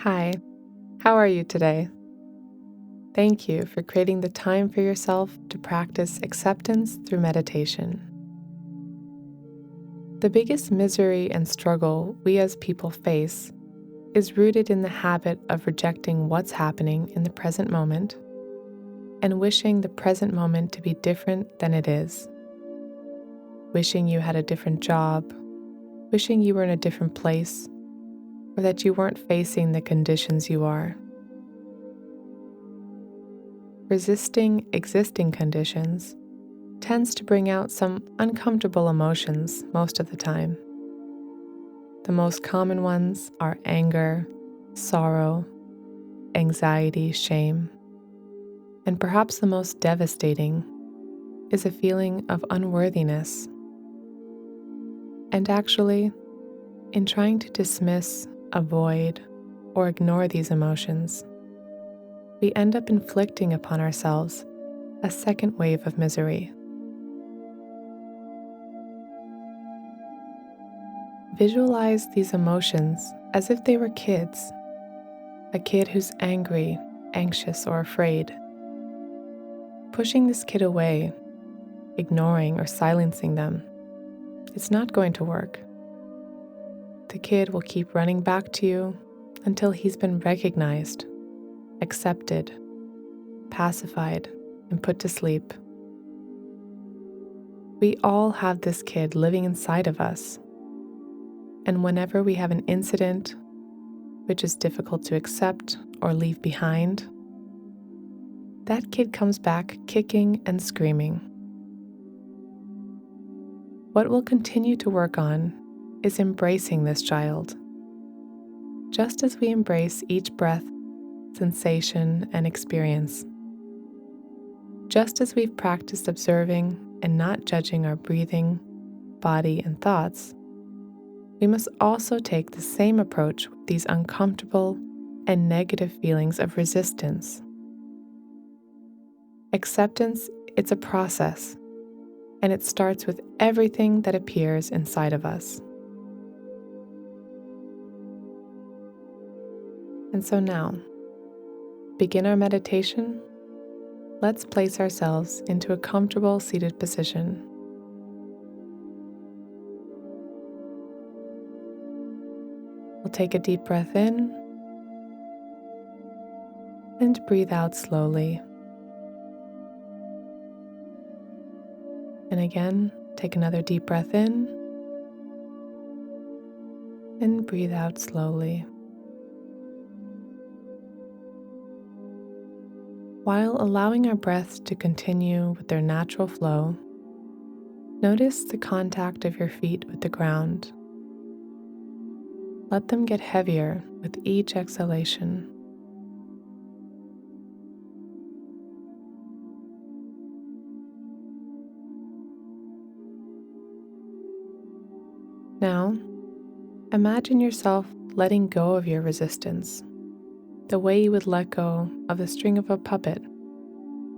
Hi, how are you today? Thank you for creating the time for yourself to practice acceptance through meditation. The biggest misery and struggle we as people face is rooted in the habit of rejecting what's happening in the present moment and wishing the present moment to be different than it is. Wishing you had a different job, wishing you were in a different place, or that you weren't facing the conditions you are. Resisting existing conditions tends to bring out some uncomfortable emotions most of the time. The most common ones are anger, sorrow, anxiety, shame, and perhaps the most devastating is a feeling of unworthiness. And actually, in trying to dismiss, avoid, or ignore these emotions, we end up inflicting upon ourselves a second wave of misery. Visualize these emotions as if they were kids, a kid who's angry, anxious, or afraid. Pushing this kid away, ignoring or silencing them, it's not going to work. The kid will keep running back to you until he's been recognized, accepted, pacified, and put to sleep. We all have this kid living inside of us. And whenever we have an incident which is difficult to accept or leave behind, that kid comes back kicking and screaming. What we'll continue to work on is embracing this child. Just as we embrace each breath, sensation, and experience. Just as we've practiced observing and not judging our breathing, body, and thoughts, we must also take the same approach with these uncomfortable and negative feelings of resistance. Acceptance, it's a process, and it starts with everything that appears inside of us. And so now, begin our meditation. Let's place ourselves into a comfortable seated position. We'll take a deep breath in and breathe out slowly. And again, take another deep breath in and breathe out slowly. While allowing our breaths to continue with their natural flow, notice the contact of your feet with the ground. Let them get heavier with each exhalation. Now, imagine yourself letting go of your resistance, the way you would let go of the string of a puppet,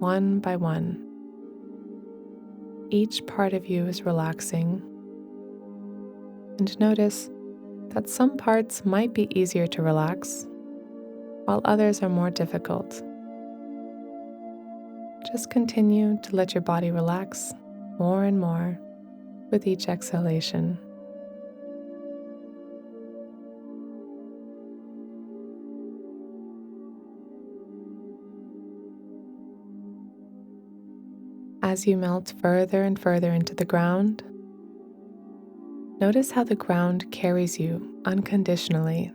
one by one. Each part of you is relaxing, and notice that some parts might be easier to relax, while others are more difficult. Just continue to let your body relax more and more with each exhalation. As you melt further and further into the ground, notice how the ground carries you unconditionally.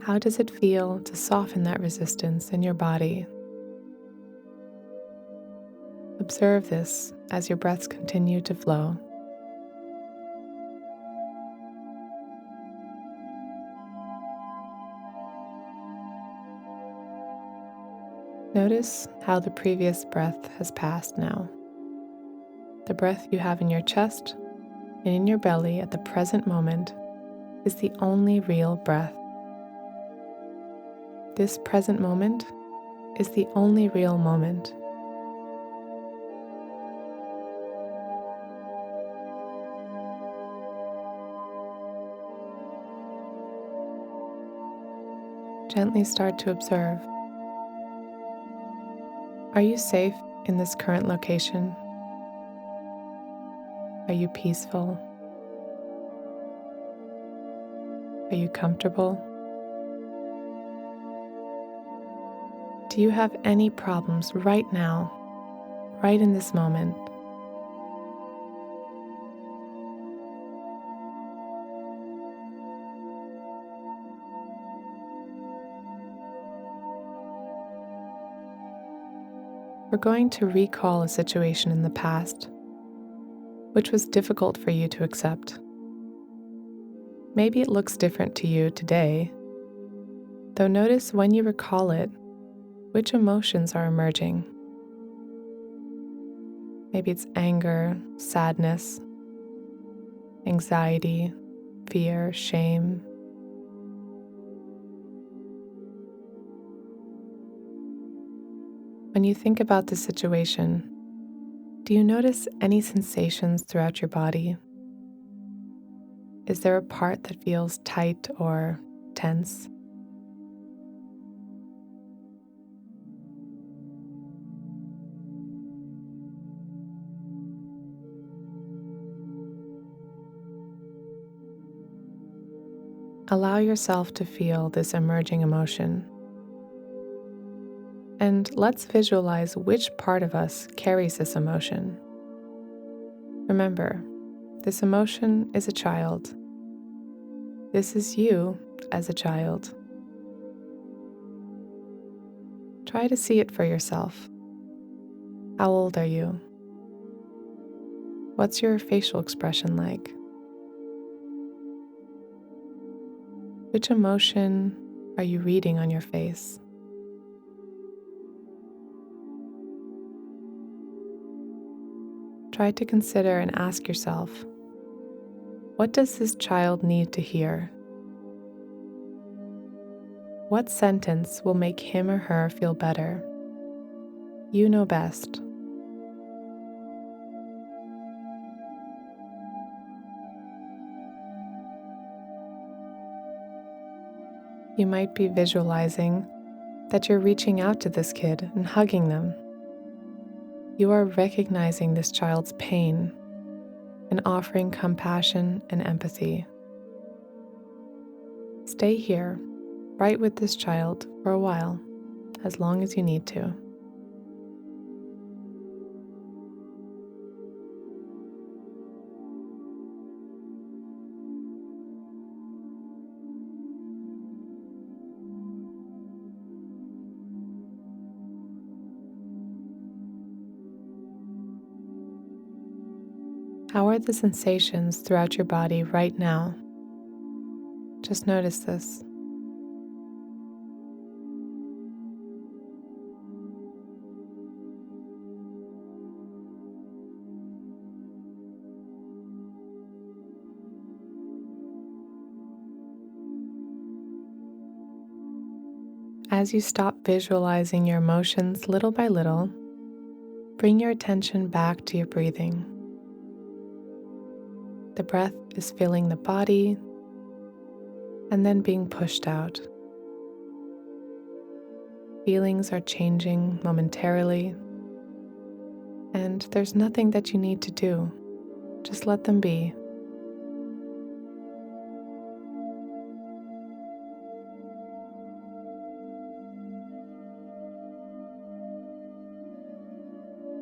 How does it feel to soften that resistance in your body? Observe this as your breaths continue to flow. Notice how the previous breath has passed now. The breath you have in your chest and in your belly at the present moment is the only real breath. This present moment is the only real moment. Gently start to observe. Are you safe in this current location? Are you peaceful? Are you comfortable? Do you have any problems right now, right in this moment? We're going to recall a situation in the past which was difficult for you to accept. Maybe it looks different to you today, though notice when you recall it, which emotions are emerging. Maybe it's anger, sadness, anxiety, fear, shame. When you think about the situation, do you notice any sensations throughout your body? Is there a part that feels tight or tense? Allow yourself to feel this emerging emotion. And let's visualize which part of us carries this emotion. Remember, this emotion is a child. This is you as a child. Try to see it for yourself. How old are you? What's your facial expression like? Which emotion are you reading on your face? Try to consider and ask yourself, what does this child need to hear? What sentence will make him or her feel better? You know best. You might be visualizing that you're reaching out to this kid and hugging them. You are recognizing this child's pain and offering compassion and empathy. Stay here, right with this child for a while, as long as you need to. How are the sensations throughout your body right now? Just notice this. As you stop visualizing your emotions little by little, bring your attention back to your breathing. The breath is filling the body and then being pushed out. Feelings are changing momentarily, and there's nothing that you need to do. Just let them be.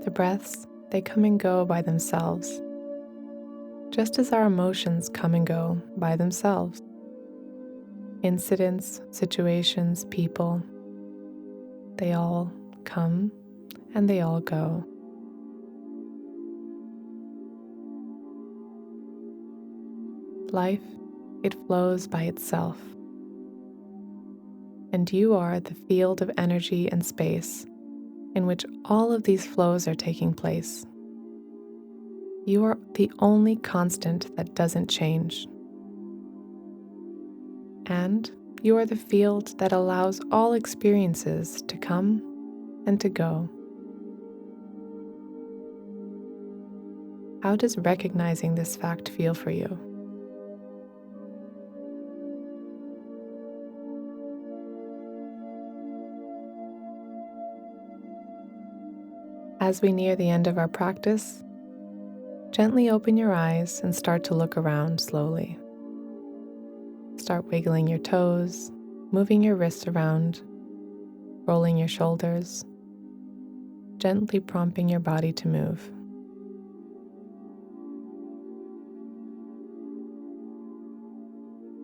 The breaths, they come and go by themselves, just as our emotions come and go by themselves. Incidents, situations, people, they all come and they all go. Life, it flows by itself. And you are the field of energy and space in which all of these flows are taking place. You are the only constant that doesn't change. And you are the field that allows all experiences to come and to go. How does recognizing this fact feel for you? As we near the end of our practice, gently open your eyes and start to look around slowly. Start wiggling your toes, moving your wrists around, rolling your shoulders, gently prompting your body to move.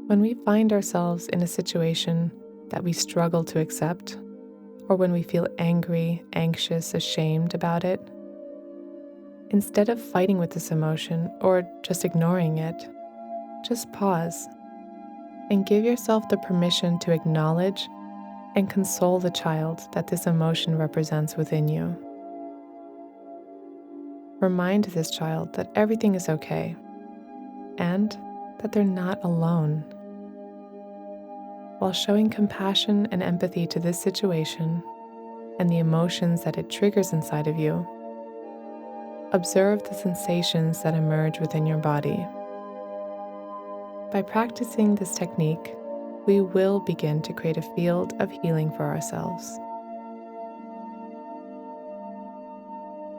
When we find ourselves in a situation that we struggle to accept, or when we feel angry, anxious, ashamed about it, instead of fighting with this emotion or just ignoring it, just pause and give yourself the permission to acknowledge and console the child that this emotion represents within you. Remind this child that everything is okay and that they're not alone. While showing compassion and empathy to this situation and the emotions that it triggers inside of you, observe the sensations that emerge within your body. By practicing this technique, we will begin to create a field of healing for ourselves.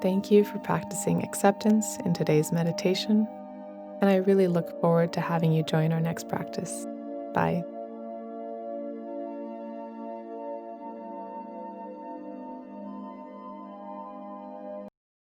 Thank you for practicing acceptance in today's meditation, and I really look forward to having you join our next practice. Bye.